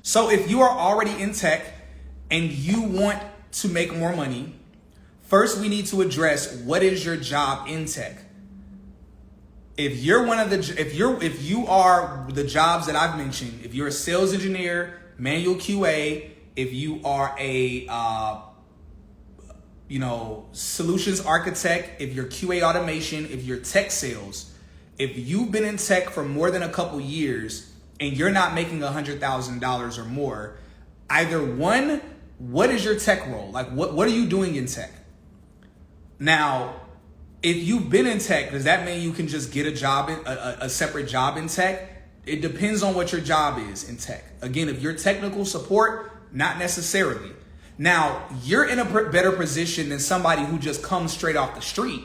So if you are already in tech and you want to make more money, first we need to address what is your job in tech. If you're if you are the jobs that I've mentioned, if you're a sales engineer, manual QA, if you are a solutions architect, if you're QA automation, if you're tech sales, if you've been in tech for more than a couple years and you're not making $100,000 or more, either one, what is your tech role? Like what are you doing in tech? Now, if you've been in tech, does that mean you can just get a job, a separate job in tech? It depends on what your job is in tech. Again, if you're technical support, not necessarily. Now, you're in a better position than somebody who just comes straight off the street,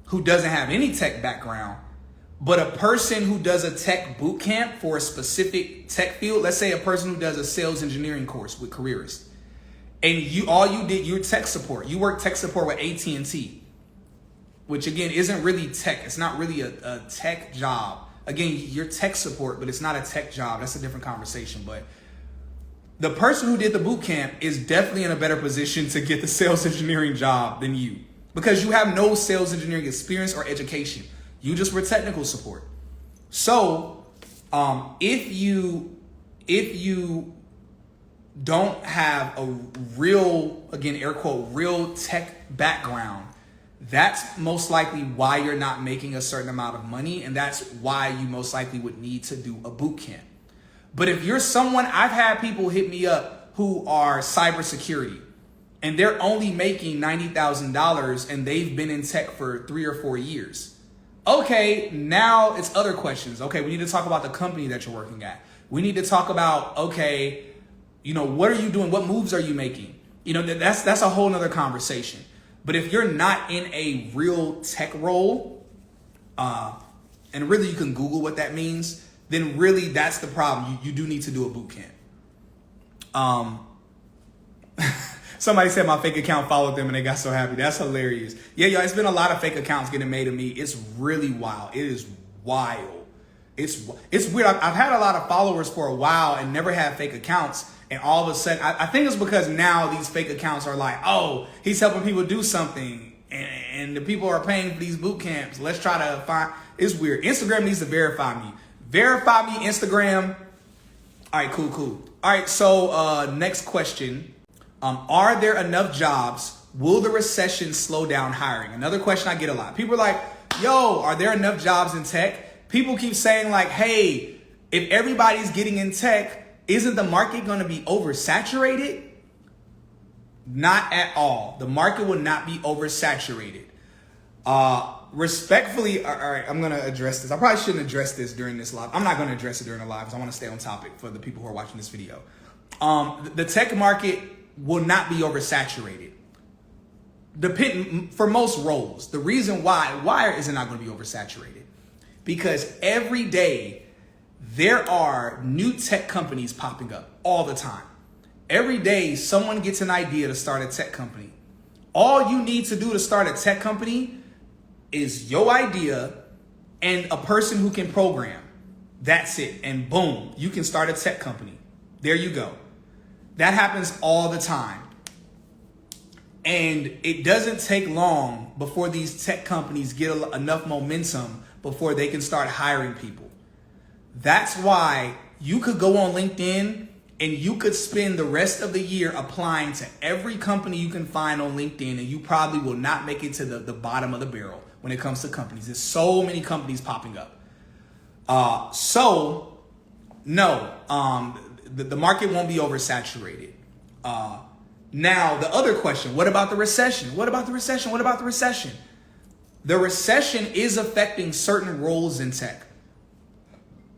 who doesn't have any tech background. But a person who does a tech boot camp for a specific tech field, let's say a person who does a sales engineering course with CourseCareers, and you're tech support. You work tech support with AT&T, which again isn't really tech. It's not really a tech job. Again, you're tech support, but it's not a tech job. That's a different conversation. But the person who did the boot camp is definitely in a better position to get the sales engineering job than you, because you have no sales engineering experience or education. You just were technical support. So if you don't have a real, again, air quote, real tech background, that's most likely why you're not making a certain amount of money. And that's why you most likely would need to do a boot camp. But if you're someone, I've had people hit me up who are cybersecurity and they're only making $90,000 and they've been in tech for 3 or 4 years. Okay, now it's other questions. Okay, we need to talk about the company that you're working at. We need to talk about, okay, what are you doing? What moves are you making? That's a whole nother conversation. But if you're not in a real tech role, and really you can Google what that means, then really that's the problem. You do need to do a boot camp. Somebody said my fake account followed them and they got so happy. That's hilarious. Yeah, y'all, it's been a lot of fake accounts getting made of me. It's really wild. It is wild. It's weird. I've had a lot of followers for a while and never had fake accounts. And all of a sudden, I think it's because now these fake accounts are like, oh, he's helping people do something. And the people are paying for these boot camps. Let's try to find. It's weird. Instagram needs to verify me. Verify me, Instagram. All right, cool. All right, so next question. Are there enough jobs? Will the recession slow down hiring? Another question I get a lot. People are like, yo, are there enough jobs in tech? People keep saying like, hey, if everybody's getting in tech, isn't the market going to be oversaturated? Not at all. The market will not be oversaturated. Respectfully, all right, I'm going to address this. I probably shouldn't address this during this live. I'm not going to address it during the live because I want to stay on topic for the people who are watching this video. The tech market will not be oversaturated. For most roles. The reason why is it not going to be oversaturated? Because every day there are new tech companies popping up all the time. Every day someone gets an idea to start a tech company. All you need to do to start a tech company is your idea and a person who can program. That's it. And boom, you can start a tech company. There you go. That happens all the time. And it doesn't take long before these tech companies get enough momentum before they can start hiring people. That's why you could go on LinkedIn and you could spend the rest of the year applying to every company you can find on LinkedIn, and you probably will not make it to the bottom of the barrel when it comes to companies. There's so many companies popping up. The market won't be oversaturated. Now, the other question, what about the recession? What about the recession? What about the recession? The recession is affecting certain roles in tech.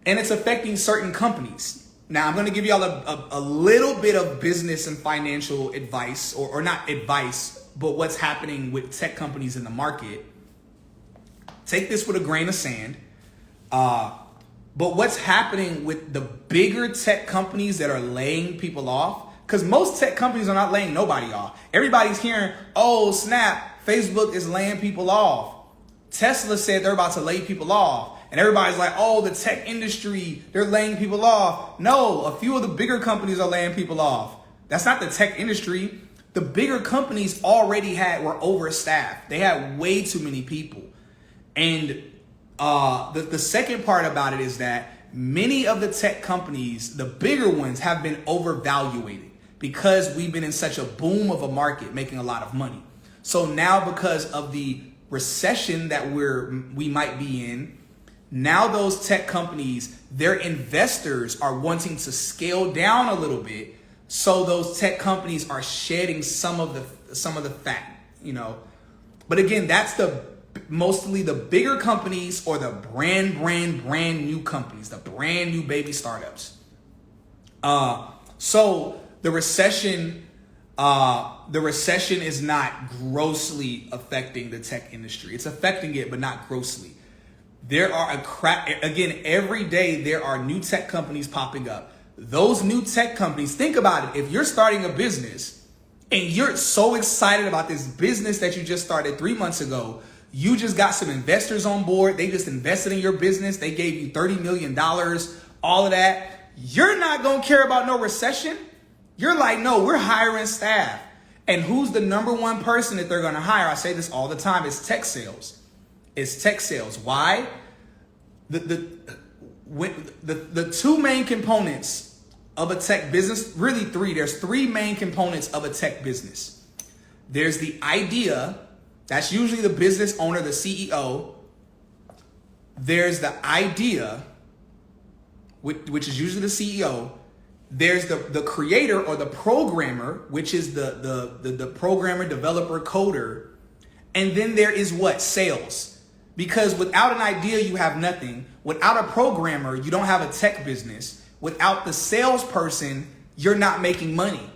And it's affecting certain companies. Now, I'm going to give y'all a little bit of business and financial advice, or not advice, but what's happening with tech companies in the market. Take this with a grain of sand. But what's happening with the bigger tech companies that are laying people off, because most tech companies are not laying nobody off. Everybody's hearing, oh, snap, Facebook is laying people off. Tesla said they're about to lay people off. And everybody's like, oh, the tech industry, they're laying people off. No, a few of the bigger companies are laying people off. That's not the tech industry. The bigger companies already were overstaffed. They had way too many people. And the second part about it is that many of the tech companies, the bigger ones, have been overvaluated because we've been in such a boom of a market making a lot of money. So now because of the recession that we might be in, now those tech companies, their investors are wanting to scale down a little bit. So those tech companies are shedding some of the fat, you know. But again, that's mostly the bigger companies or the brand new companies, the brand new baby startups. So the recession is not grossly affecting the tech industry. It's affecting it, but not grossly. There are again, every day there are new tech companies popping up. Those new tech companies, think about it. If you're starting a business and you're so excited about this business that you just started 3 months ago, you just got some investors on board. They just invested in your business. They gave you $30 million, all of that. You're not going to care about no recession. You're like, no, we're hiring staff. And who's the number one person that they're going to hire? I say this all the time. It's tech sales. It's tech sales. Why? The two main components of a tech business, really three. There's three main components of a tech business. There's the idea. That's usually the business owner, the CEO. There's the idea, which is usually the CEO. There's the creator or the programmer, which is the programmer, developer, coder. And then there is what? Sales. Because without an idea, you have nothing. Without a programmer, you don't have a tech business. Without the salesperson, you're not making money.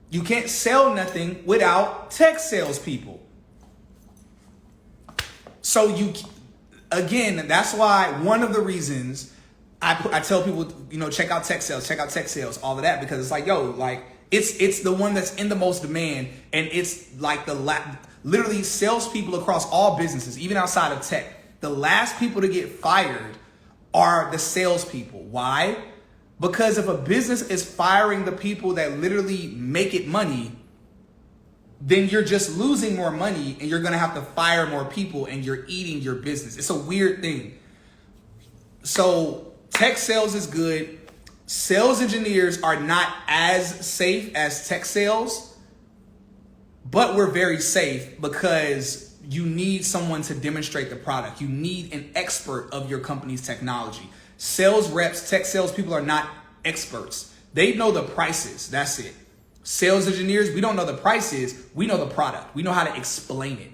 You can't sell nothing without tech salespeople. So again, that's why one of the reasons I tell people, you know, check out tech sales, all of that, because it's like, yo, like it's the one that's in the most demand, and it's like literally salespeople across all businesses, even outside of tech. The last people to get fired are the salespeople. Why? Because if a business is firing the people that literally make it money, then you're just losing more money and you're going to have to fire more people and you're eating your business. It's a weird thing. So tech sales is good. Sales engineers are not as safe as tech sales, but we're very safe because you need someone to demonstrate the product. You need an expert of your company's technology. Sales reps, tech sales people are not experts. They know the prices. That's it. Sales engineers, we don't know the prices. We know the product. We know how to explain it.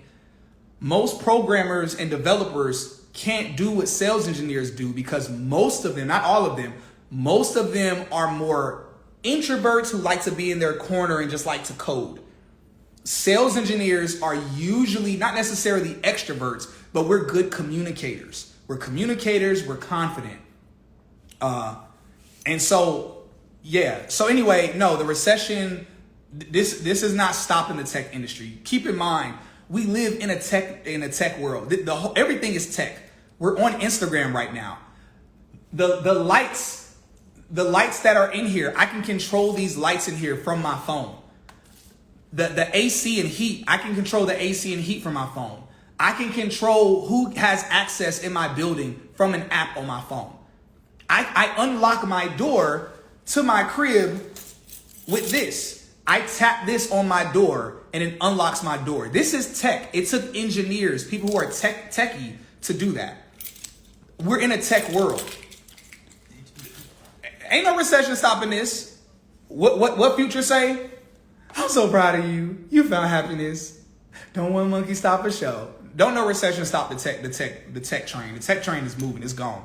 Most programmers and developers can't do what sales engineers do because most of them, not all of them, most of them are more introverts who like to be in their corner and just like to code. Sales engineers are usually not necessarily extroverts, but we're good communicators. We're communicators. We're confident. And so, yeah. So anyway, no, the recession, this is not stopping the tech industry. Keep in mind, we live in a tech world. Everything is tech. We're on Instagram right now. The lights that are in here, I can control these lights in here from my phone. The AC and heat, I can control the AC and heat from my phone. I can control who has access in my building from an app on my phone. I unlock my door to my crib with this. I tap this on my door and it unlocks my door. This is tech. It took engineers, people who are techie to do that. We're in a tech world. Ain't no recession stopping this. What Future say? I'm so proud of you. You found happiness. Don't one monkey stop a show. Don't no recession stop the tech train. The tech train is moving. It's gone.